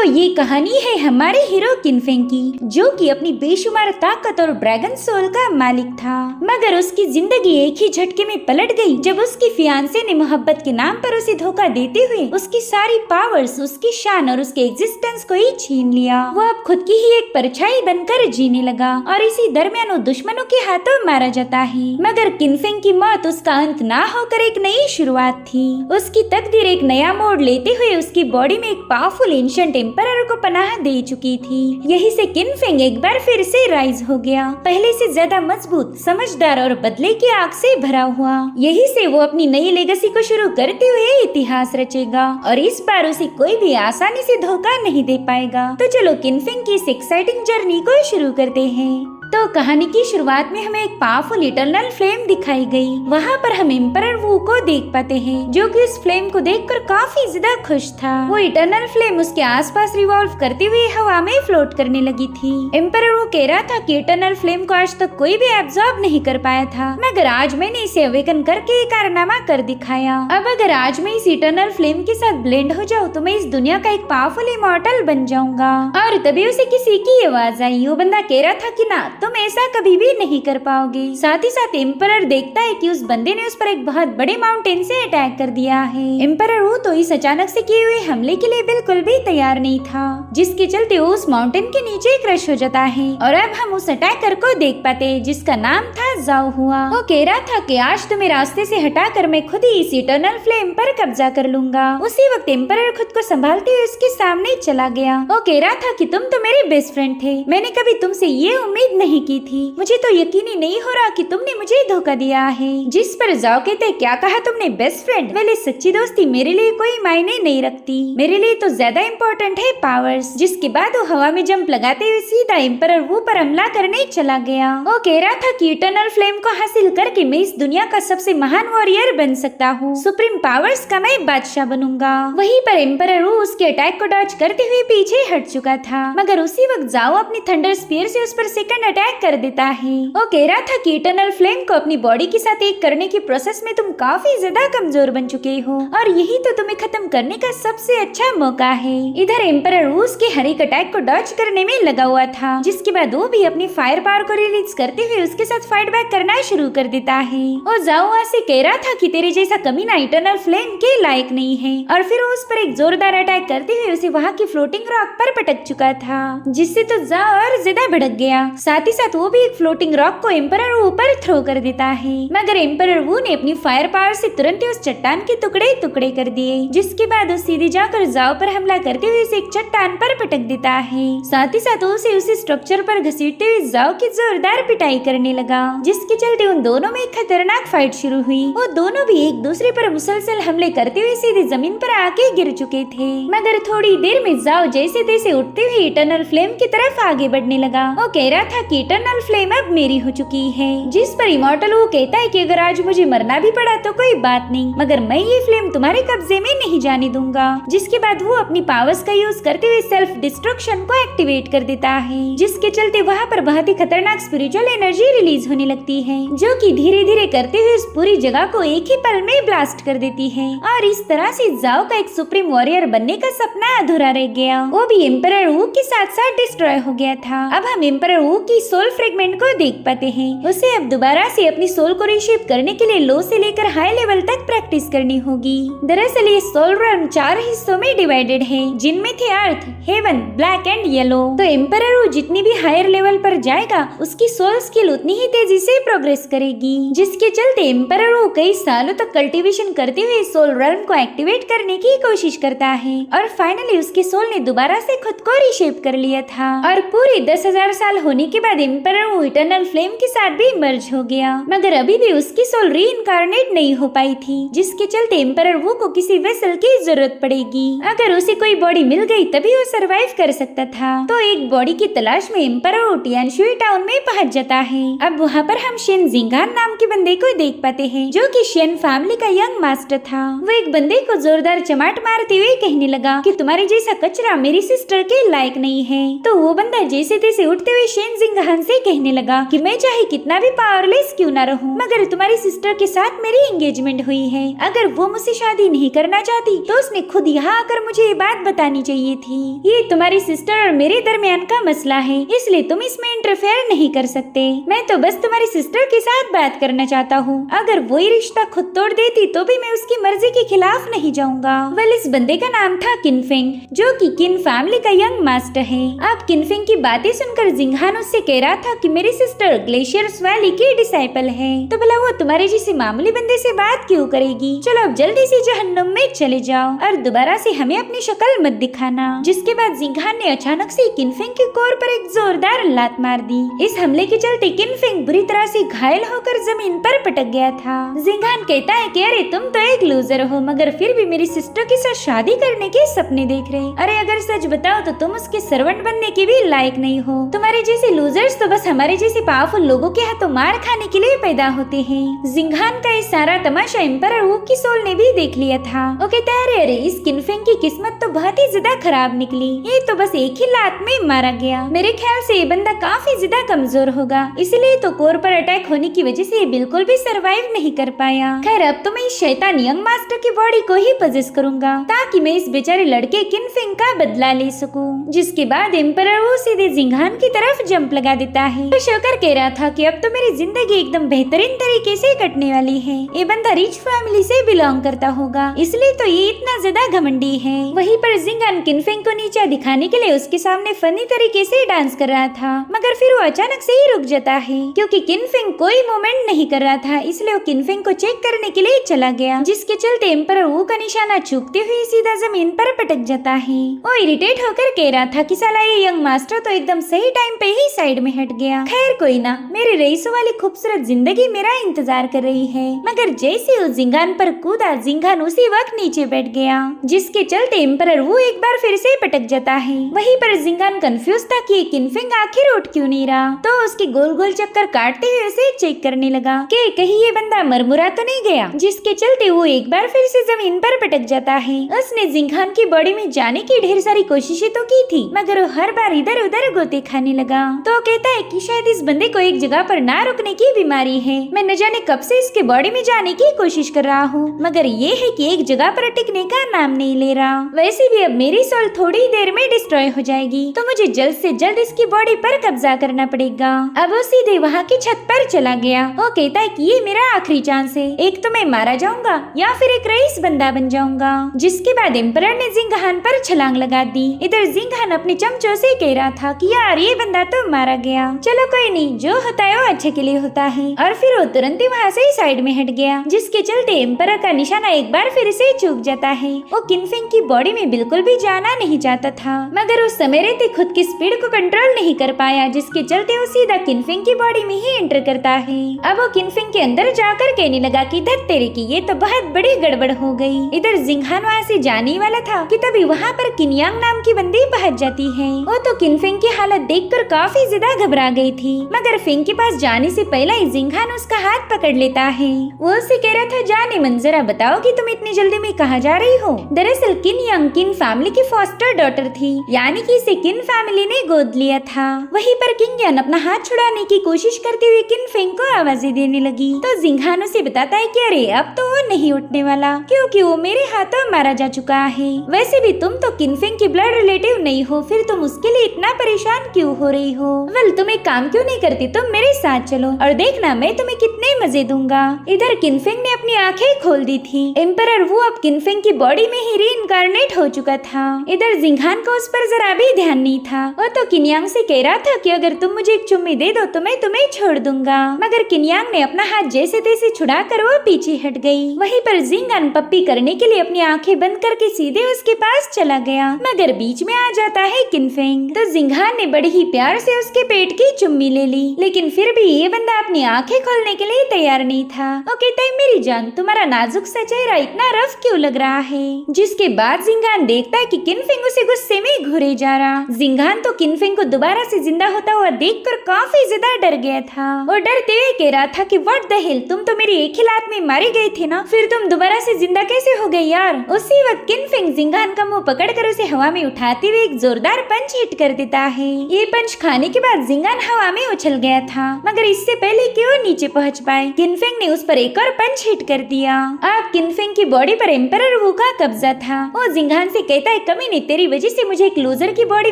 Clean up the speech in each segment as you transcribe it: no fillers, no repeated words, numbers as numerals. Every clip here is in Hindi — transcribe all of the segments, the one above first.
ये कहानी है हमारे हीरो किनफेंग की, जो कि अपनी बेशुमार ताकत और ड्रैगन सोल का मालिक था। मगर उसकी जिंदगी एक ही झटके में पलट गई जब उसकी फियांसे ने मोहब्बत के नाम पर उसे धोखा देते हुए उसकी सारी पावर्स, उसकी शान और उसके एग्जिस्टेंस को ही छीन लिया। वो अब खुद की ही एक परछाई बनकर जीने लगा और इसी दरमियान वो दुश्मनों के हाथों मारा जाता है। मगर किनफेंग की मौत उसका अंत ना होकर एक नई शुरुआत थी। उसकी तकदीर एक नया मोड़ लेते हुए उसकी बॉडी में एक पावरफुल एंशिएंट एम्परर को पनाह दे चुकी थी। यही से किनफेंग एक बार फिर से राइज हो गया, पहले से ज्यादा मजबूत, समझदार और बदले की आग से भरा हुआ। यही से वो अपनी नई लेगेसी को शुरू करते हुए इतिहास रचेगा और इस बार उसे कोई भी आसानी से धोखा नहीं दे पाएगा। तो चलो किनफेंग की इस एक्साइटिंग जर्नी को शुरू करते हैं। तो कहानी की शुरुआत में हमें एक पावरफुल इटर्नल फ्लेम दिखाई गई। वहाँ पर हम एम्परर वू को देख पाते हैं, जो कि उस फ्लेम को देखकर काफी ज्यादा खुश था। वो इटर्नल फ्लेम उसके आसपास रिवॉल्व करते हुए हवा में फ्लोट करने लगी थी। एम्परर वू कह रहा था कि इटर्नल फ्लेम को आज तक कोई भी एब्जॉर्ब नहीं कर पाया था, मगर आज मैंने इसे अवेकन करके एक कारनामा कर दिखाया। अब अगर आज मैं इस इटर्नल फ्लेम के साथ ब्लेंड हो जाऊँ तो मैं इस दुनिया का एक पावरफुल इमॉर्टल बन जाऊंगा। और तभी उसे किसी की आवाज आई। वो बंदा कह रहा था कि ना, तुम ऐसा कभी भी नहीं कर पाओगे। साथ ही साथ एम्परर देखता है कि उस बंदे ने उस पर एक बहुत बड़े माउंटेन से अटैक कर दिया है। एम्परर वो तो इस अचानक से किए हुए हमले के लिए बिल्कुल भी तैयार नहीं था, जिसके चलते वो उस माउंटेन के नीचे क्रश हो जाता है। और अब हम उस अटैकर को देख पाते हैं, जिसका नाम था जाओ हुआ। वो कह रहा था कि आज तुम्हें रास्ते से हटाकर मैं खुद ही इस इटर्नल फ्लेम पर कब्जा कर लूंगा। उसी वक्त एम्परर खुद को संभालते हुए उसके सामने चला गया। वो कह रहा था कि तुम तो मेरे बेस्ट फ्रेंड थे, मैंने कभी तुमसे ये उम्मीद नहीं की थी। मुझे तो यकीन ही नहीं हो रहा कि तुमने मुझे धोखा दिया है। जिस पर जाओ कहते, क्या कहा तुमने बेस्ट फ्रेंड? वेले सच्ची दोस्ती मेरे लिए कोई मायने नहीं रखती, मेरे लिए तो ज्यादा इम्पोर्टेंट है पावर्स। जिसके बाद वो हवा में जंप लगाते हुए सीधा एम्परर वू पर हमला करने चला गया। वो कह रहा था कि इटर्नल फ्लेम को हासिल करके मैं इस दुनिया का सबसे महान वॉरियर बन सकता हूँ, सुप्रीम पावर्स का मैं बादशाह बनूंगा। वहीं पर एम्परर वू उसके अटैक को डॉज करते हुए पीछे हट चुका था, मगर उसी वक्त जाओ अपनी थंडर स्पीयर से उस पर सेकंड अटैक कर देता है। वो कह रहा था कि इटर्नल फ्लेम को अपनी बॉडी के साथ एक करने की प्रोसेस में तुम काफी ज्यादा कमजोर बन चुके हो और यही तो तुम्हें खत्म करने का सबसे अच्छा मौका है। इधर एम्परर रूस के हर एक अटैक को डॉज करने में लगा हुआ था, जिसके बाद वो भी अपनी फायर पावर को रिलीज करते हुए उसके साथ फाइट बैक करना शुरू कर देता है। वो जाओ से कह रहा था कि तेरे जैसा कमीना इटर्नल फ्लेम के लायक नहीं है, और फिर वो उस पर एक जोरदार अटैक करते हुए उसे वहाँ की फ्लोटिंग रॉक पर पटक चुका था, जिससे तो जाओ और ज्यादा भड़क गया। साथ ही साथ वो भी एक फ्लोटिंग रॉक को एम्परर वू पर थ्रो कर देता है, मगर एम्परर वू ने अपनी फायर पावर से तुरंत ही उस चट्टान के टुकड़े टुकड़े कर दिए, जिसके बाद वो सीधे जाकर जाओ पर हमला करते हुए उसे एक चट्टान पर पटक देता है। साथ ही साथ उसे उसी स्ट्रक्चर पर घसीटते हुए जाओ की जोरदार पिटाई करने लगा, जिसके चलते उन दोनों में एक खतरनाक फाइट शुरू हुई। वो दोनों भी एक दूसरे पर मुसलसल हमले करते हुए सीधे जमीन पर आके गिर चुके थे, मगर थोड़ी देर में जाओ जैसे तैसे उठते हुए इटर्नल फ्लेम की तरफ आगे बढ़ने लगा। वो कह रहा था कि इटर्नल फ्लेम अब मेरी हो चुकी है, जिस पर इमॉर्टल वो कहता है कि अगर आज मुझे मरना भी पड़ा तो कोई बात नहीं, मगर मैं ये फ्लेम तुम्हारे कब्जे में नहीं जाने दूंगा। जिसके बाद वो अपनी पावर्स का यूज करते हुए सेल्फ डिस्ट्रक्शन को एक्टिवेट कर देता है, जिसके चलते वहाँ पर बहुत ही खतरनाक स्पिरिचुअल एनर्जी रिलीज होने लगती है, जो कि धीरे धीरे करते हुए उस पूरी जगह को एक ही पल में ब्लास्ट कर देती है। और इस तरह से जाओ का एक सुप्रीम वॉरियर बनने का सपना अधूरा रह गया। वो भी एम्परर वू के साथ साथ डिस्ट्रॉय हो गया था। अब हम एम्परर वू की सोल फ्रेगमेंट को देख पाते हैं। उसे अब दोबारा से अपनी सोल को रीशेप करने के लिए लो से लेकर हाई लेवल तक प्रैक्टिस करनी होगी। दरअसल ये सोल रेल्म 4 हिस्सों में डिवाइडेड है, जिनमें थे अर्थ, हेवन, ब्लैक एंड येलो। तो एम्परर वो जितनी भी हायर लेवल पर जाएगा उसकी सोल स्किल उतनी ही तेजी से प्रोग्रेस करेगी, जिसके चलते एम्परर वो कई सालों तक कल्टीवेशन करते हुए सोल रेल्म को एक्टिवेट करने की कोशिश करता है और फाइनली उसकी सोल ने दोबारा से खुद को रीशेप कर लिया था। और पूरे 10,000 साल होने के बाद एम्परर वो इटर्नल फ्लेम के साथ भी मर्ज हो गया, मगर अभी भी उसकी सोल रीइंकार्नेट नहीं हो पाई थी, जिसके चलते एम्परर वू को किसी वेसल की जरूरत पड़ेगी। अगर उसे कोई बॉडी मिल गई तभी वो सरवाइव कर सकता था। तो एक बॉडी की तलाश में एम्परर वो टियानशुई टाउन में पहुंच जाता है। अब वहाँ पर हम शेन जिंगान नाम के बंदे को देख पाते हैं, जो कि शेन फैमिली का यंग मास्टर था। वो एक बंदे को जोरदार चमाट मारते हुए कहने लगा कि तुम्हारे जैसा कचरा मेरी सिस्टर के लायक नहीं है। तो वो बंदा जैसे तैसे उठते हुए शेन जिंग जिंगहान से कहने लगा कि मैं चाहे कितना भी पावरलेस क्यों ना रहूं, मगर तुम्हारी सिस्टर के साथ मेरी एंगेजमेंट हुई है। अगर वो मुझसे शादी नहीं करना चाहती तो उसने खुद यहाँ आकर मुझे ये बात बतानी चाहिए थी। ये तुम्हारी सिस्टर और मेरे दरमियान का मसला है, इसलिए तुम इसमें इंटरफेयर नहीं कर सकते। मैं तो बस तुम्हारी सिस्टर के साथ बात करना चाहता हूँ। अगर वो ये रिश्ता खुद तोड़ देती तो भी मैं उसकी मर्जी के खिलाफ नहीं जाऊंगा। वेल, इस बंदे का नाम था किनफेंग, जो कि किन फैमिली का यंग मास्टर है। अब किनफेंग की बातें सुनकर जिंगहान उससे कह रहा था कि मेरी सिस्टर ग्लेशियर्स वैली की डिसाइपल है, तो भला वो तुम्हारे जैसे मामूली बंदे से बात क्यों करेगी। चलो अब जल्दी से जहन्नुम में चले जाओ और दोबारा से हमें अपनी शक्ल मत दिखाना। जिसके बाद जिंगहान ने अचानक से किनफेंग के कोर पर एक जोरदार लात मार दी। इस हमले के चलते किनफेंग बुरी तरह से घायल होकर जमीन पर पटक गया था। जिंगहान कहता है कि अरे तुम तो एक लूजर हो, मगर फिर भी मेरी सिस्टर के साथ शादी करने के सपने देख रहे। अरे अगर सच बताओ तो तुम उसके सर्वेंट बनने के भी लायक नहीं हो। तुम्हारे जैसे लूजर्स तो बस हमारे जैसे पावरफुल लोगों के हाथों मार खाने के लिए पैदा होते हैं। जिंगहान का ये सारा तमाशा एम्परर वू की सोल ने भी देख लिया था। वो कहता है अरे अरे इस किनफेंग की किस्मत तो बहुत ही ज्यादा खराब निकली, ये तो बस एक ही लात में मारा गया। मेरे ख्याल से ये बंदा काफी ज्यादा कमजोर होगा, इसलिए तो कोर पर अटैक होने की वजह से ये बिल्कुल भी सरवाइव नहीं कर पाया। खैर अब तो मैं इस शैतान यंग मास्टर की बॉडी को ही पजेस करूंगा ताकि मैं इस बेचारे लड़के किनफेंग का बदला ले सकूं। जिसके बाद एम्परर वो सीधे जिंगहान की तरफ जंप लगा देता है। तो शोकर कह रहा था कि अब तो मेरी जिंदगी एकदम बेहतरीन तरीके से कटने वाली है। ये बंदा रिच फैमिली से बिलोंग करता होगा, इसलिए तो ये इतना ज्यादा घमंडी है। वहीं पर जिंगहान किनफेंग को नीचा दिखाने के लिए उसके सामने फनी तरीके से डांस कर रहा था, मगर फिर वो अचानक से ही रुक जाता है क्योंकि किनफेंग कोई मूवमेंट नहीं कर रहा था। इसलिए वो किनफेंग को चेक करने के लिए चला गया, जिसके चलते एम्परर वू का निशाना चूकते हुए सीधा जमीन पर पटक जाता है। वो इरिटेट होकर कह रहा था कि साला ये यंग मास्टर तो एकदम सही टाइम पे ही साइड में हट गया। खैर कोई ना, मेरे रईसों वाली खूबसूरत जिंदगी मेरा इंतजार कर रही है। मगर जैसे वो जिंगहान पर कूदा, जिंगहान उसी वक्त नीचे बैठ गया, जिसके चलते एम्परर वू एक बार फिर से पटक जाता है। वहीं पर जिंगहान कंफ्यूज था कि किनफेंग आखिर उठ क्यों नहीं रहा, तो उसके गोल गोल चक्कर काटते हुए उसे चेक करने लगा कि कहीं ये बंदा मरमुरा तो नहीं गया, जिसके चलते वो एक बार फिर से जमीन पर पटक जाता है। उसने जिंगहान की बॉडी में जाने की ढेर सारी कोशिशें तो की थी, मगर वो हर बार इधर उधर गोते खाने लगा। तो कहता है कि शायद इस बंदे को एक जगह पर ना रुकने की बीमारी है। मैं न जाने कब से इसके बॉडी में जाने की कोशिश कर रहा हूँ, मगर ये है कि एक जगह पर टिकने का नाम नहीं ले रहा। वैसे भी अब मेरी सोल थोड़ी देर में डिस्ट्रॉय हो जाएगी, तो मुझे जल्द से जल्द इसकी बॉडी पर कब्जा करना पड़ेगा। अब वो सीधे वहाँ की छत पर चला गया। वो कहता है कि ये मेरा आखिरी चांस है, एक तो मैं मारा जाऊंगा या फिर एक रईस बंदा बन जाऊंगा। जिसके बाद एम्परर ने जिंगहान पर छलांग लगा दी। इधर जिंगहान अपने चमचों से कह रहा था कि यार ये बंदा तो मारा गया, चलो कोई नहीं, जो होता है वो अच्छे के लिए होता है। और फिर वो तुरंत ही वहाँ से साइड में हट गया, जिसके चलते एम्परर का निशाना एक बार फिर से चूक जाता है। वो किनफेंग की बॉडी में बिल्कुल भी जाना नहीं चाहता था, मगर उस समय रहते खुद की स्पीड को कंट्रोल नहीं कर पाया, जिसके चलते वो सीधा किनफेंग की बॉडी में ही एंटर करता है। अब वो किनफेंग के अंदर जाकर कहने लगा कि धत तेरे की, ये तो बहुत बड़ी गड़बड़ हो गई। इधर जिंगहान वहाँ से जाने वाला था कि तभी वहाँ पर किनयांग नाम की बंदी पहुंच जाती है। वो तो किनफेंग की हालत देखकर काफी ज्यादा घबरा गई थी, मगर फेंग के पास जाने से पहले ही जिंगहान उसका हाथ पकड़ लेता है। वो उससे कह रहा था, जाने मन जरा बताओ कि तुम इतनी जल्दी में कहाँ जा रही हो। दरअसल किनयांग किन फैमिली की फॉस्टर डॉटर थी, यानी कि इसे किन फैमिली ने गोद लिया था। वहीं पर किनयांग अपना हाथ छुड़ाने की कोशिश करते हुए किनफेंग को आवाजें देने लगी, तो जिंगहान उसे बताता है कि अरे अब तो वो नहीं उठने वाला, क्योंकि वो मेरे हाथों मारा जा चुका है। वैसे भी तुम तो किनफेंग की ब्लड रिलेटिव नहीं हो, फिर तुम उसके लिए इतना परेशान क्यों हो रही हो। वेल तुम एक काम क्यों नहीं करती, तुम मेरे साथ चलो और देखना मैं तुम्हें कितने मजे दूंगा। इधर किनफेंग ने अपनी आंखें खोल दी थी। एम्परर वो अब किनफेंग की बॉडी में ही रीइंकार्नेट हो चुका था। इधर जिंगहान को उस पर जरा भी ध्यान नहीं था। वो तो किनयांग से कह रहा था कि अगर तुम मुझे एक चुम्मी दे दो तो मैं तुम्हें छोड़ दूंगा, मगर किनयांग ने अपना हाथ जैसे तैसे छुड़ाकर वो पीछे हट गई। वहीं पर जिंगहान पप्पी करने के लिए अपनी आंखें बंद करके सीधे उसके पास चला गया, मगर बीच में आ जाता है किनफेंग। तो जिंगहान ने बड़े ही प्यार से उसके पेट की चुम्मी ले ली, लेकिन फिर भी ये बंदा अपनी आंखें खोलने के लिए तैयार नहीं था। वो कहता है, मेरी जान तुम्हारा नाजुक सा चेहरा इतना रफ क्यों लग रहा है। जिसके बाद जिंगहान देखता है कि किनफेंग उसे गुस्से में घुरे जा रहा। जिंगहान तो किनफेंग को दोबारा से जिंदा होता हुआ देखकर काफी ज्यादा डर गया था। वो डरते हुए कह रहा था कि व्हाट द हेल, तुम तो मेरी एक ही लात में मारे गए थे ना, फिर तुम दोबारा से जिंदा कैसे हो गए यार। उसी वक्त किनफेंग जिंगहान का मुंह पकड़कर उसे हवा में उठाते हुए एक जोरदार पंच हिट कर देता है। ये पंच खाने के बाद जिंगान हवा में उछल गया था, मगर इससे पहले कि वो नीचे पहुंच पाए, किनफेंग ने उस पर एक और पंच हिट कर दिया। अब किनफेंग की बॉडी पर एम्परर वू का कब्जा था। वो जिंगान से कहता है, कमीने, तेरी वजह से मुझे एक लूजर की बॉडी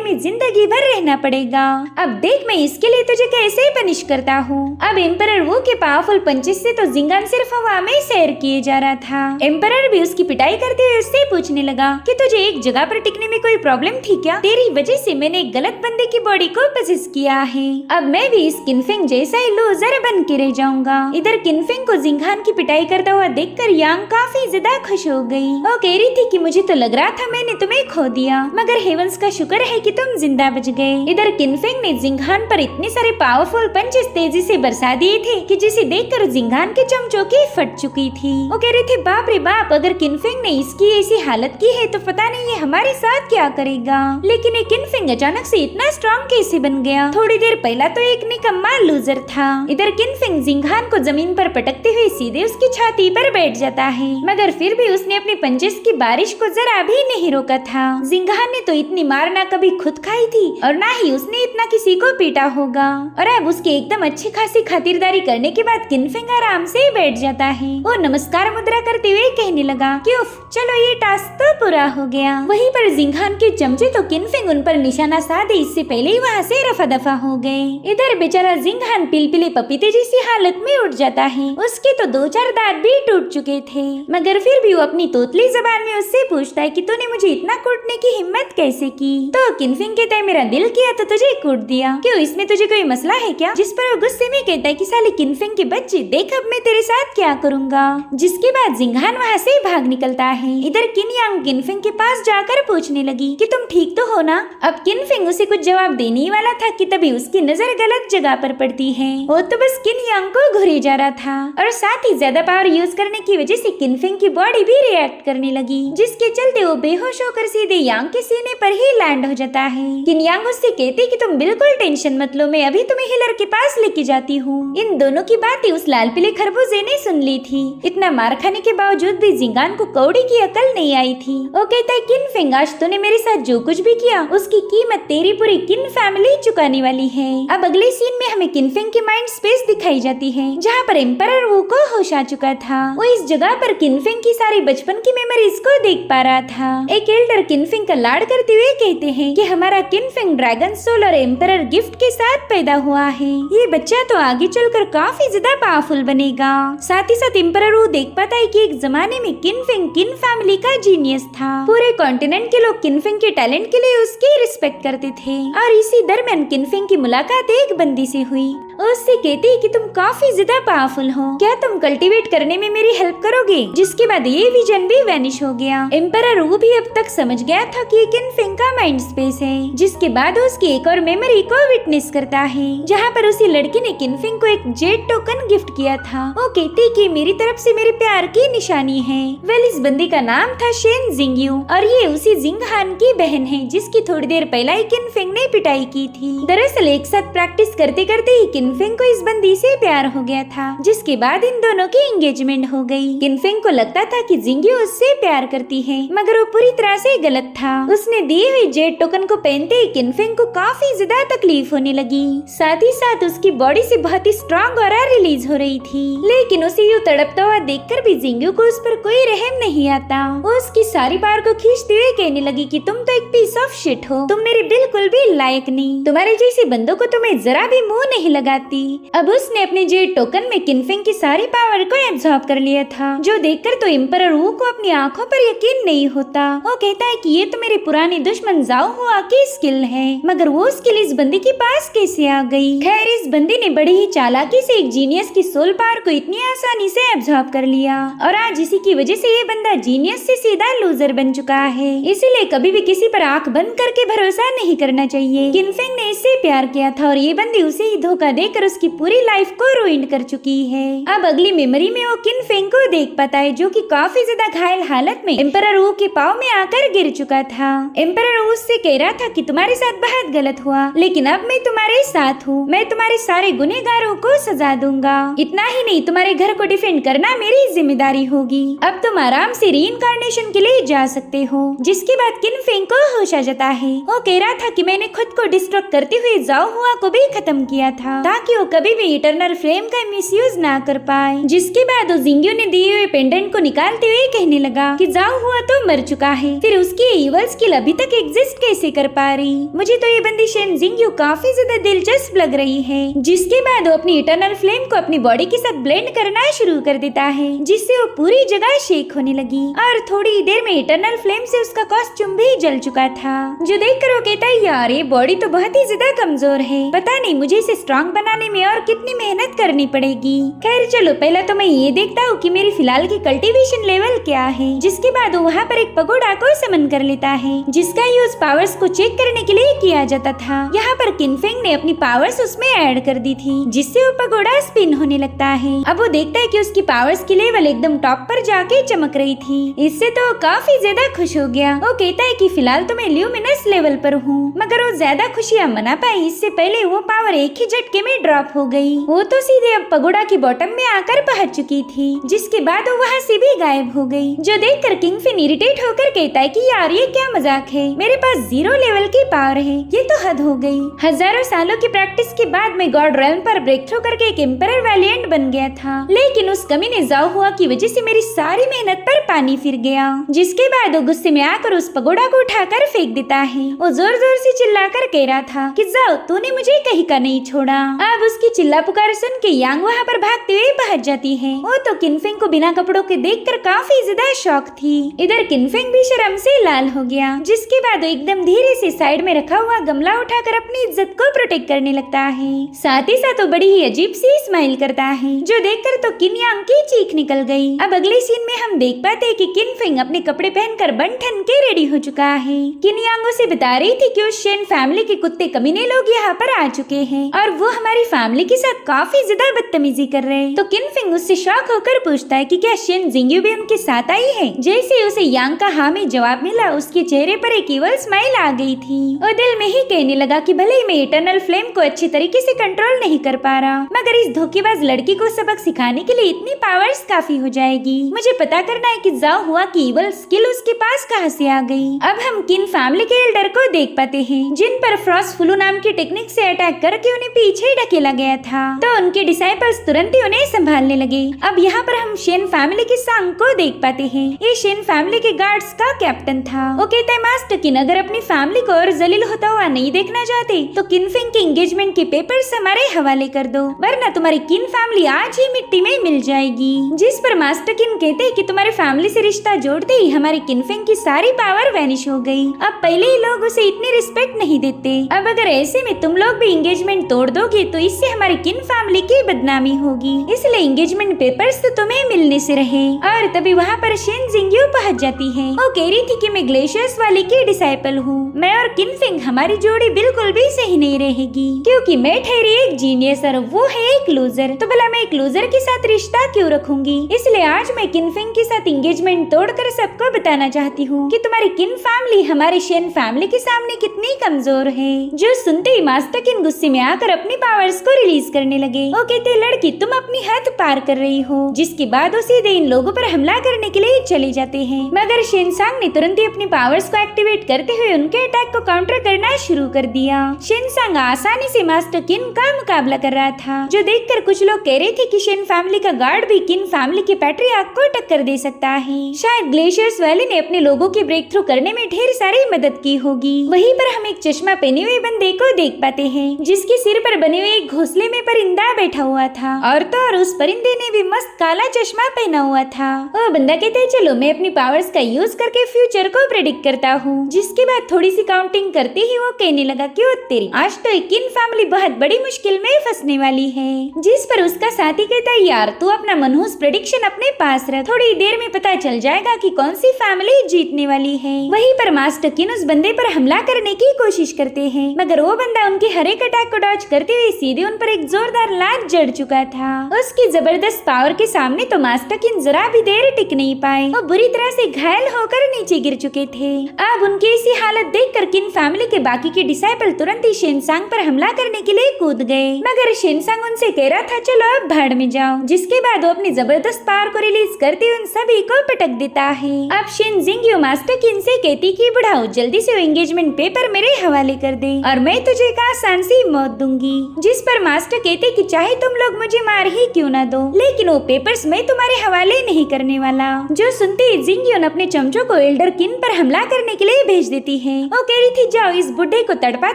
में जिंदगी भर रहना पड़ेगा। अब देख मैं इसके लिए तुझे कैसे पनिश करता हूँ। अब एम्परर वू के पावरफुल पंचेस से तो जिंगान सिर्फ हवा में सैर किए जा रहा था। एम्परर भी उसकी पिटाई करते हुए उससे पूछने लगा कि तुझे एक जगह पर टिकने में कोई प्रॉब्लम थी क्या? तेरी वजह से मैंने एक गलत बंदे की बॉडी को पजेस किया है। अब मैं भी इस किनफेंग जैसा ही लूजर बन के रह जाऊंगा। इधर किनफेंग को जिंगान की पिटाई करता हुआ देखकर यांग काफी ज्यादा खुश हो गई। वो कह रही थी कि मुझे तो लग रहा था मैंने तुम्हें खो दिया, मगर हेवंस का शुक्र है कि तुम जिंदा बच गए। इधर किनफेंग ने जिंगान पर इतने सारे पावरफुल पंचेस तेजी से बरसा दिए थे कि जिसे देखकर जिंगान के चमचों फट चुकी थी। वो कह रही थी, बाप रे बाप, अगर किनफेंग ने इसकी ऐसी हालत की है तो पता नहीं ये हमारे साथ क्या करेगा। लेकिन ये किनफेंग अचानक से इतना स्ट्रॉन्ग कैसे बन गया? थोड़ी देर पहला तो एक निकम्मा लूजर था। इधर किनफेंग जिंगान को जमीन पर पटकते हुए सीधे उसकी छाती पर बैठ जाता है, मगर फिर भी उसने अपनी पंचेस की बारिश को जरा भी नहीं रोका था। जिंगान ने तो इतनी मार ना कभी खुद खाई थी और ना ही उसने इतना किसी को पीटा होगा। और अब उसके एकदम अच्छी खासी खातिरदारी करने के बाद किनफेंग आराम से बैठ जाता है। वो नमस्कार मुद्रा करते हुए कहने लगा कि उफ, चलो ये टास्क तो पूरा हो गया। वहीं पर जिंगान के चमचे तो किनफेंग उन पर निशाना साधे इससे पहले ही वहाँ से रफा दफा हो गए। इधर बेचारा जिंगान पिलपिले पपीते जैसी हालत में उठ जाता है। उसके तो 2-4 दांत भी टूट चुके थे, मगर फिर भी वो अपनी तोतली जबान में उससे पूछता है कि तूने मुझे इतना कूटने की हिम्मत कैसे की? तो किनफेंग कहता है, मेरा दिल किया तो तुझे कूट दिया, क्यों इसमें तुझे कोई मसला है क्या? जिस पर वो गुस्से में कहता है कि साले किनफेंग के बच्चे, देख अब मैं तेरे साथ क्या करूँगा। जिसके बाद जिंगान वहाँ से भाग निकलता है। इधर किनयांग किनफेंग के पास जाकर पूछने लगी कि तुम ठीक तो हो ना? अब किनफेंग उसे कुछ जवाब देने ही वाला था कि तभी उसकी नजर गलत जगह पर पड़ती है। वो तो बस किनयांग को घुरे जा रहा था और साथ ही ज्यादा पावर यूज करने की वजह से किनफेंग की बॉडी भी रिएक्ट करने लगी, जिसके चलते वो बेहोश होकर सीधे यांग के सीने पर ही लैंड हो जाता है। किनयांग उससे कहती कि तुम बिल्कुल टेंशन मत लो, मैं अभी तुम्हें हिलर के पास लेके जाती हूँ। इन दोनों की बातें उस लाल पीले खरबूजे ने सुन ली थी। इतना मार खाने के बावजूद भी जिंगान को कौड़ी की अकल नहीं आई थी। वो कहता है, किनफेंग, आज तूने मेरे साथ जो कुछ भी किया उसकी कीमत तेरी पूरी किन फैमिली चुकाने वाली है। अब अगले सीन में हमें किनफेंग की माइंड स्पेस दिखाई जाती है, जहाँ पर एम्परर वू को होश आ चुका था। वो इस जगह पर किनफेंग की सारी बचपन की मेमोरीज को देख पा रहा था। एक एल्डर किनफेंग का लाड करते हुए कहते हैं कि हमारा किनफेंग ड्रैगन सोल और एम्परर गिफ्ट के साथ पैदा हुआ है। ये बच्चा तो आगे चलकर काफी ज्यादा पावरफुल बनेगा। साथ ही साथ एम्परर वो देख पाता है कि एक जमाने में किनफेंग किन फैमिली का जीनियस था। पूरे कॉन्टिनेंट के लोग किनफेंग के टैलेंट के लिए उसकी रिस्पेक्ट करते थे। और इसी दरमियान किनफेंग की मुलाकात एक बंदी से हुई। उससे कहती है कि तुम काफी ज्यादा पावरफुल हो, क्या तुम कल्टीवेट करने में मेरी हेल्प करोगे? जिसके बाद ये विजन भी वैनिश हो गया। एम्परर वू भी अब तक समझ गया था कि किनफेंग का माइंड स्पेस है। जिसके बाद उसकी एक और मेमोरी को विटनेस करता है, जहाँ पर उसी लड़की ने किनफेंग को एक जेड टोकन गिफ्ट किया था। वो कहती कि मेरी तरफ से मेरे प्यार की निशानी है। वेल, इस बंदी का नाम था शेन जिंगयू और ये उसी जिंगहान की बहन है, जिसकी थोड़ी देर पहले ही किनफेंग ने पिटाई की थी। दरअसल एक साथ प्रैक्टिस करते करते ही किनफेंग को इस बंदी से प्यार हो गया था, जिसके बाद इन दोनों की एंगेजमेंट हो गई। किनफेंग को लगता था कि जिंगयू उससे प्यार करती है, मगर वो पूरी तरह से गलत था। उसने दिए हुए जेड टोकन को पहनते ही किनफेंग को काफी ज्यादा तकलीफ होने लगी। साथ ही साथ उसकी बॉडी से बहुत ही स्ट्रॉन्ग ऑरा रिलीज हो रही थी। लेकिन उसे यूं तड़पता हुआ देखकर भी जिंगयू को उस पर कोई रहम नहीं आता। वो उसकी सारी पावर को खींचते हुए कहने लगी कि तुम तो एक पीस ऑफ शिट हो, तुम मेरे बिल्कुल भी लायक नहीं, तुम्हारे जैसे बंदों को तुम्हें जरा भी मुंह नहीं लगाती। अब उसने अपने जेड टोकन में किनफेंग की सारी पावर को एब्सॉर्ब कर लिया था, जो देखकर तो एम्परर वू को अपनी आंखों पर यकीन नहीं होता। वो कहता है कि ये तो मेरे पुराने दुश्मन जाओ हुआ की स्किल है, मगर वो स्किल इस बंदी के पास कैसे आ गई? खैर, इस बंदी ने बड़ी ही चालाकी से एक जीनियस की सोल पावर को इतनी आसानी से एब्सॉर्ब कर लिया और आज इसी की वजह से ये बंदा जीनियस से सीधा लूजर बन चुका है। इसीलिए कभी भी किसी पर आंख बंद करके भरोसा नहीं करना चाहिए। किनफेंग ने इससे प्यार किया था और ये बंदी उसे ही धोखा देकर उसकी पूरी लाइफ को रुइंड कर चुकी है। अब अगली मेमोरी में वो किनफेंग को देख पाता है, जो कि काफी ज्यादा घायल हालत में एम्परर वू के पाँव में आकर गिर चुका था। एम्परर वू उससे कह रहा था कि तुम्हारे साथ बहुत गलत हुआ, लेकिन अब मैं तुम्हारे साथ हूँ, मैं तुम्हारे सारे गुनहगारों को सजा दूंगा। इतना ही नहीं, तुम्हारे घर को डिफेंड करना मेरी जिम्मेदारी होगी। अब तुम आराम से रीइंकार्नेशन के लिए जा सकते हो। जिसके बाद किनफेंग को होश आ जाता है। वो कह रहा था कि मैंने खुद को डिस्ट्रॉय करते हुए जाओ हुआ को भी खत्म किया था ताकि वो कभी भी इटर्नल फ्लेम का मिसयूज ना कर पाए। जिसके बाद वो जिंग्यू ने दिए हुए पेंडेंट को निकालते हुए कहने लगा कि जाओ हुआ तो मर चुका है, फिर उसकी इवल स्किल अभी तक एग्जिस्ट कैसे कर पा रही। मुझे तो ये बंदी शेन जिंग्यू काफी ज्यादा दिलचस्प लग रही है। जिसके बाद वो अपनी इटर्नल फ्लेम को अपनी बॉडी के साथ ब्लेंड करना शुरू कर देता है, जिससे वो पूरी जगह शेक होने लगी और थोड़ी देर में इटर्नल फ्लेम से उसका कॉस्ट्यूम भी जल चुका था। जो देखकर वो कहता है यार ये बॉडी तो बहुत ही ज्यादा कमजोर है, पता नहीं मुझे इसे स्ट्रॉन्ग बनाने में और कितनी मेहनत करनी पड़ेगी। खैर चलो पहला तो मैं ये देखता हूँ कि मेरी फिलहाल की कल्टीवेशन लेवल क्या है। जिसके बाद वो वहाँ पर एक पगोडा को समन कर लेता है, जिसका यूज पावर्स को चेक करने के लिए किया जाता था। यहाँ पर किनफेंग ने अपनी पावर्स उसमें ऐड कर दी थी, जिससे वो पगोडा स्पिन होने लगता है। अब वो देखता है कि उसकी पावर्स की लेवल एकदम टॉप पर जाके चमक रही थी। इससे तो काफी ज्यादा खुश हो गया। वो कहता है कि फिलहाल तो मैं ल्यूमिनस लेवल पर हूँ, मगर वो ज्यादा खुशियाँ मना पाई इससे पहले वो पावर एक ही झटके में ड्रॉप हो गई। वो तो सीधे अब पगोडा की बॉटम में आकर पहुंच चुकी थी, जिसके बाद वो वहाँ से भी गायब हो गई। जो देखकर किंगफिन इरिटेट होकर कहता है कि यार ये क्या मजाक है, मेरे पास 0 लेवल की पावर है, ये तो हद हो गई। हजारों सालों की प्रैक्टिस के बाद मैं गॉड रेल्म पर ब्रेक थ्रू करके एक एम्परर वैलिएंट बन गया था, लेकिन उस कमीने जाओ हुआ की वजह से मेरी सारी मेहनत पर पानी फिर गया। जिसके बाद वो गुस्से में आकर उस पगोडा को उठाकर फेंक देता है। वो जोर जोर से चिल्लाकर कह रहा था कि जाओ तूने मुझे कहीं का नहीं छोड़ा। अब उसकी चिल्ला पुकार सुन के यांग वहाँ पर भागते हुए पहुंच जाती है। वो तो किनफेंग को बिना कपड़ों के देखकर काफी ज्यादा शॉक थी। इधर किनफेंग भी शर्म से लाल हो गया। जिसके बाद वो एकदम धीरे से साइड में रखा हुआ गमला उठाकर अपनी इज्जत को प्रोटेक्ट करने लगता है। साथ ही साथ वो बड़ी ही अजीब सी स्माइल करता है, जो देखकर तो किन यांग की चीख निकल गई। अब अगले सीन में हम देख पाते हैं कि किनफेंग अपने कपड़े पहनकर बन ठन के रेडी हो चुका है। किन यांग उसे बता रही थी कि उस शेन फैमिली के कुत्ते कमीने लोग यहाँ पर आ चुके हैं और वो हमारी फैमिली के साथ काफी ज्यादा बदतमीजी कर रहे हैं। तो किनफेंग उससे शॉक होकर पूछता है कि क्या शेन जिंग्यू भी उनके साथ आई है। जैसे उसे यांग का हाँ में जवाब मिला, उसके चेहरे पर एक इवल स्माइल आ गई थी। और दिल में ही कहने लगा कि भले ही मैं इटर्नल फ्लेम को अच्छी तरीके से कंट्रोल नहीं कर पा रहा, मगर इस धोखेबाज लड़की को सबक सिखाने के लिए इतनी पावर्स काफी हो जाएगी। मुझे पता करना है कि जाओ हुआ की इवल स्किल उसके पास कहाँ से आ गई। अब हम किन फैमिली के एल्डर को देख पाते हैं, जिन पर फ्रॉस्ट फ्लू नाम की टेक्निक से अटैक करके उन्हें पीछे ढकेला गया था। तो उनके डिसाइपल्स तुरंत ही उन्हें संभालने लगे। अब यहाँ पर हम शेन फैमिली के सांग को देख पाते हैं। ये शेन फैमिली के गार्ड्स का कैप्टन था। वो कहता है मास्टर किन अगर अपनी फैमिली को और जलील होता हुआ नहीं देखना चाहते तो किनफेंग के एंगेजमेंट के पेपर्स हमारे हवाले कर दो, वरना तुम्हारी किन फैमिली आज ही मिट्टी में मिल जाएगी। जिस पर मास्टर किन कहते हैं कि तुम्हारे फैमिली से रिश्ता जोड़ते ही हमारी किनफेंग की सारी पावर वैनिश हो गई। अब पहले ही लोग उसे इतनी रिस्पेक्ट नहीं देते, अब अगर ऐसे में तुम लोग भी एंगेजमेंट तोड़ दोगे तो इससे हमारी किन फैमिली की बदनामी होगी, इसलिए एंगेजमेंट पेपर्स तो तुम्हें मिलने से रहे। और तभी वहाँ पर शेन जिंग्यू पहुँच जाती है। वो कह रही थी कि मैं ग्लेशियर्स वाली की डिसाइपल हूँ, मैं और किनफेंग हमारी जोड़ी बिल्कुल भी सही नहीं रहेगी, क्योंकि मैं ठहरी एक जीनियस और वो है एक लूजर। तो भला मैं एक लूजर के साथ रिश्ता क्यों रखूंगी। इसलिए आज मैं किनफेंग के साथ एंगेजमेंट तोड़कर सबको बताना चाहती हूँ कि तुम्हारी किन फैमिली हमारी शेन फैमिली के सामने कितनी कमजोर है। जो सुनते ही मास्टर किन गुस्से में आकर अपनी पावर्स को रिलीज करने लगे। वो कहते लड़की तुम अपनी हद पार कर रही हो। जिसके बाद वो सीधे इन लोगों पर हमला करने के लिए चले जाते हैं, मगर शेनसांग ने तुरंत ही अपनी पावर्स को एक्टिवेट करते हुए उनके अटैक को काउंटर करना शुरू कर दिया। शेनसांग आसानी से मास्टर किन का मुकाबला कर रहा था, जो देखकर कुछ लोग कह रहे थे कि शेन फैमिली का गार्ड भी किन फैमिली के पैट्रियार्क को टक्कर दे सकता है। शायद ग्लेशियर्स वैली ने अपने लोगों के ब्रेक थ्रू करने में ढेर सारी मदद की होगी। वहीं पर हम एक चश्मा पहने हुए बंदे को देख पाते हैं, जिसके सिर पर बने हुए एक घोंसले में परिंदा बैठा हुआ था और तो और उस परिंदे ने भी मस्त काला चश्मा पहना हुआ था। वो बंदा कहता है चलो मैं अपनी पावर्स का यूज करके फ्यूचर को प्रेडिक्ट करता हूँ। जिसके बाद थोड़ी सी काउंटिंग करते ही वो कहने लगा कि वो तेरी आज तो एक किन फैमिली बहुत बड़ी मुश्किल में फंसने वाली है। जिस पर उसका साथी कहता है यार तू अपना मनहूस प्रेडिक्शन अपने पास रख, थोड़ी देर में पता चल जाएगा कि कौन सी फैमिली जीतने वाली है। वहीं पर मास्टर किन उस बंदे पर हमला करने की कोशिश करते हैं, मगर वो बंदा उनके हर एक अटैक को डॉज करते हुए सीधे उन पर एक जोरदार लात जड़ चुका था। उसकी जबरदस्त पावर के सामने तो मास्टर किन जरा भी देर टिक नहीं पाए। वो बुरी तरह से घायल होकर नीचे गिर चुके थे। अब उनकी इसी हालत देखकर किन फैमिली के बाकी के डिसाइपल तुरंत ही शेनसांग पर हमला करने के लिए कूद गए, मगर शेनसांग उनसे कह रहा था चलो अब भाड़ में जाओ। जिसके बाद वो अपनी जबरदस्त पावर को रिलीज करते हुए उन सभी को पटक देता है। अब शेन जिंग्यू मास्टर किन से कहती कि बढ़ाओ जल्दी से एंगेजमेंट पेपर मेरे हवाले कर दे और मैं मैं तुझे एक आसान सी मौत दूंगी। जिस पर मास्टर कहते कि चाहे तुम लोग मुझे मार ही क्यों ना दो, लेकिन वो पेपर्स मैं तुम्हारे हवाले नहीं करने वाला। जो सुनते ही जिंगयुन अपने चमचों को एल्डर किन पर हमला करने के लिए भेज देती है। वो कह रही थी जाओ इस बुढ़े को तड़पा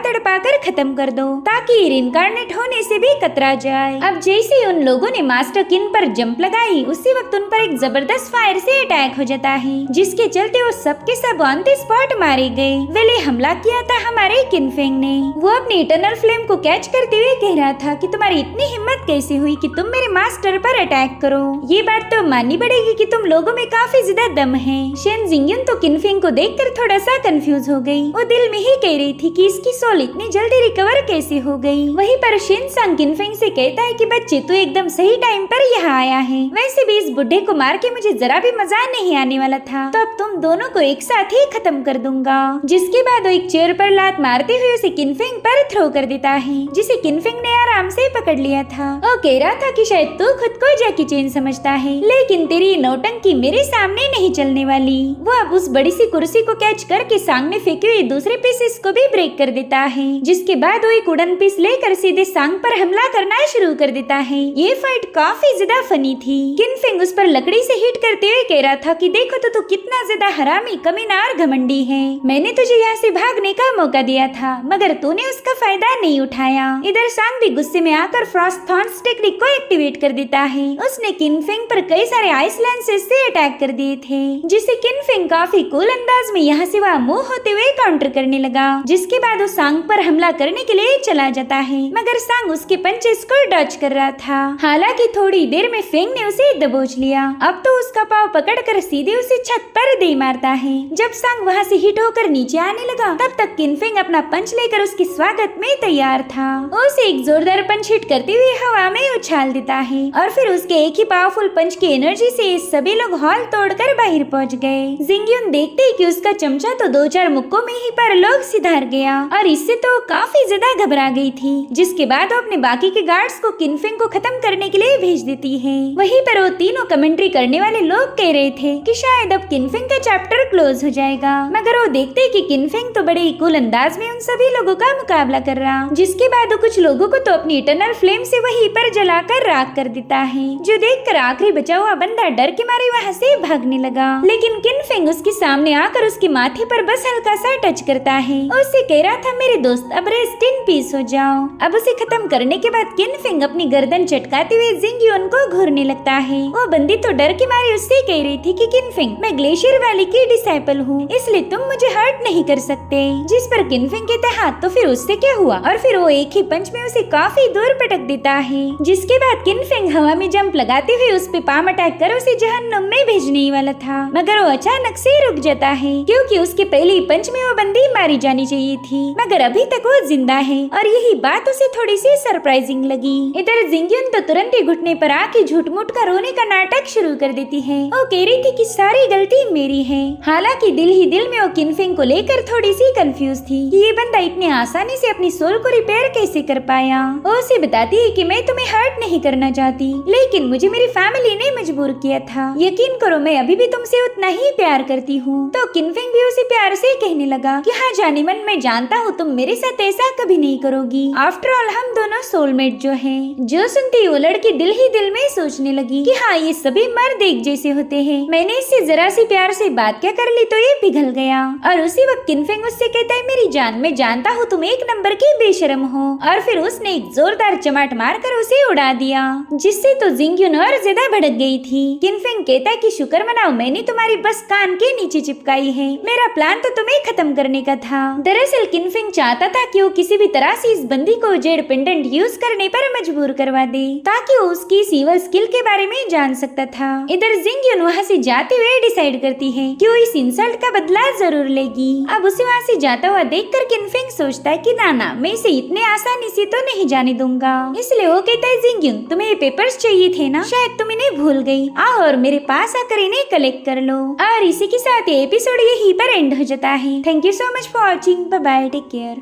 तड़पा कर खत्म कर दो ताकि रिइंकार्नेट होने से भी कतरा जाए। अब जैसे ही उन लोगों ने मास्टर किन पर जंप लगाई, उसी वक्त उन पर एक जबरदस्त फायर से अटैक हो जाता है, जिसके चलते वो सबके सब ऑन द स्पॉट मारे गए। वेले हमला किया था हमारे किनफेंग ने। वो अपनी इटर्नल फ्लेम को कैच करते हुए कह रहा था कि तुम्हारी इतनी हिम्मत कैसे हुई कि तुम मेरे मास्टर पर अटैक करो। ये बात तो माननी पड़ेगी कि तुम लोगों में काफी ज्यादा दम है। शेन जिंगयुन तो किनफेंग को देखकर थोड़ा सा कंफ्यूज हो गई। वो दिल में ही कह रही थी कि इसकी सोल इतनी जल्दी रिकवर कैसे हो गई। वहीं पर शेन सांग किनफेंग से कहता है कि बच्चे तू एकदम सही टाइम पर यहाँ आया है। वैसे भी इस बुढ़े को मार के मुझे जरा भी मजा नहीं आने वाला था, तो अब तुम दोनों को एक साथ ही खत्म कर दूंगा। जिसके बाद वो एक चेयर पर लात मारते हुए उसे किनफेंग पर थ्रो कर देता है, जिसे किनफेंग ने आराम से पकड़ लिया था। वो कह रहा था कि शायद तू खुद को जैकी चैन समझता है, लेकिन तेरी नौटंकी मेरे सामने नहीं चलने वाली। वो अब उस बड़ी सी कुर्सी को कैच करके सांग में फेंके हुए दूसरे पीसेस को भी ब्रेक कर देता है। जिसके बाद वो एक वुडन पीस लेकर सीधे सांग पर हमला करना शुरू कर देता है। ये फाइट काफी ज्यादा फनी थी। किनफेंग उस पर लकड़ी से हिट करते हुए कह रहा था कि देखो तो तू कितना ज्यादा हरामी, कमीना और घमंडी है। मैंने तुझे यहाँ से भागने का मौका दिया था, मगर तूने उसका फायदा नहीं उठाया। इधर सांग भी गुस्से में आकर फ्रॉस्ट थॉर्न्स टेक्निक को एक्टिवेट कर देता है। उसने किनफेंग पर कई सारे आइस लैंसेस से अटैक कर दिए थे, जिसे किनफेंग काफी कूल अंदाज में यहाँ से वहाँ मूव होते हुए काउंटर करने लगा। जिसके बाद वो सांग पर हमला करने के लिए चला जाता है, मगर सांग उसके पंचेस को डॉच कर रहा था। हालांकि थोड़ी देर में फेंग ने उसे दबोच लिया। अब तो उसका पाव पकड़कर सीधे उसे छत पर दे मारता है। जब सांग वहाँ से हिट होकर नीचे आने लगा, तब तक किनफेंग अपना पंच लेकर उसके स्वागत में तैयार था। उसे एक जोरदार पंच हिट करते हुए हवा में उछाल देता है, और फिर उसके एक ही पावरफुल पंच की एनर्जी से सभी लोग हॉल तोड़कर बाहर पहुंच गए। जिंगयुन देखते ही कि उसका चमचा तो 2-4 मुक्कों में ही पर लोग सिधार गया, और इससे तो काफी ज्यादा घबरा गई थी। जिसके बाद वो अपने बाकी के गार्ड्स को किनफेंग को खत्म करने के लिए भेज देती है। वहीं पर वो तीनों कमेंट्री करने वाले लोग कह रहे थे कि शायद अब किनफेंग का चैप्टर क्लोज हो जाएगा, मगर वो देखते कि किनफेंग तो बड़े ही कूल अंदाज में उन सभी लोगों का मुकाबला कर रहा। जिसके बाद वो कुछ लोगों को तो अपनी इटर्नल फ्लेम से वहीं पर जलाकर राख कर देता है, जो देखकर आखिरी बचा हुआ बंदा डर के मारे वहाँ से भागने लगा। लेकिन किनफेंग उसके सामने आकर उसके माथे पर बस हल्का सा टच करता है। उससे कह रहा था मेरे दोस्त अब रेस्ट इन पीस हो जाओ। अब उसे खत्म करने के बाद किनफेंग अपनी गर्दन चटकाते हुए जिंगयुन को घूरने लगता है। वो बंदी तो डर के मारे उससे कह रही थी कि किनफेंग मैं ग्लेशियर वैली की डिसाइपल हूँ, इसलिए तुम मुझे हर्ट नहीं कर सकते। जिस पर किनफेंग कहता है तो फिर उससे क्या हुआ, और फिर वो एक ही पंच में उसे काफी दूर पटक देता है। जिसके बाद किनफेंग हवा में जंप लगाते हुए उस पे पाम अटैक कर उसे जहन्नुम में भेजने वाला था, मगर वो अचानक से रुक जाता है, क्योंकि उसके पहले ही पंच में वो बंदी मारी जानी चाहिए थी, मगर अभी तक वो जिंदा है, और यही बात उसे थोड़ी सी सरप्राइजिंग लगी। इधर जिंगयुन तो तुरंत ही घुटने पर आके झूठ मूठ का रोने का नाटक शुरू कर देती है। वो कह रही थी कि सारी गलती मेरी है। हालांकि दिल ही दिल में वो किनफेंग को लेकर थोड़ी सी कंफ्यूज थी कि ये बंदा इतनी आसानी से अपनी सोल को रिपेयर कैसे कर पाया। वो उसे बताती है कि मैं तुम्हें हर्ट नहीं करना चाहती, लेकिन मुझे मेरी फैमिली ने मजबूर किया था। यकीन करो मैं अभी भी तुमसे उतना ही प्यार करती हूँ। तो किनफेंग भी उसे प्यार से कहने लगा कि हाँ जाने मन मैं जानता हूँ तुम मेरे साथ ऐसा कभी नहीं करोगी। आफ्टर ऑल हम दोनों सोलमेट जो हैं। जो सुनती वो लड़की दिल ही दिल में सोचने लगी कि हाँ ये सभी मर्द एक जैसे होते हैं। मैंने इससे जरा सी प्यार से बात क्या कर ली तो ये पिघल गया। और उसी वक्त किनफेंग उससे कहता है मेरी जान मैं जानता हूँ तुम एक नंबर की बेशरम हो। और फिर उसने एक जोरदार चमाट मारकर उसे उड़ा दिया, जिससे तो जिंगयुन और ज्यादा भड़क गई थी। किनफेंग कहता है कि शुक्र मनाओ मैंने तुम्हारी बस कान के नीचे चिपकाई है, मेरा प्लान तो तुम्हें खत्म करने का था। दरअसल किनफेंग चाहता था कि वो किसी भी तरह से इस बंदी को जेड पेंडेंट यूज करने पर मजबूर करवा दे, ताकि वो उसकी सीवर स्किल के बारे में जान सकता था। इधर जिंगयुन वहाँ से जाते हुए डिसाइड करती है कि वो इस इंसल्ट का बदला जरूर लेगी। अब उसे वहाँ से जाता हुआ देखकर किनफेंग सोचता है कि ना मैं इसे इतने आसानी से तो नहीं जाने दूंगा। इसलिए वो कहता है जिंगयुन तुम्हें ये पेपर्स चाहिए थे ना, शायद तुम इन्हें भूल गई, आओ और मेरे पास आकर इन्हें कलेक्ट कर लो। और इसी के साथ ये एपिसोड यहीं पर एंड हो जाता है। Thank you so much for watching. Bye bye, take care.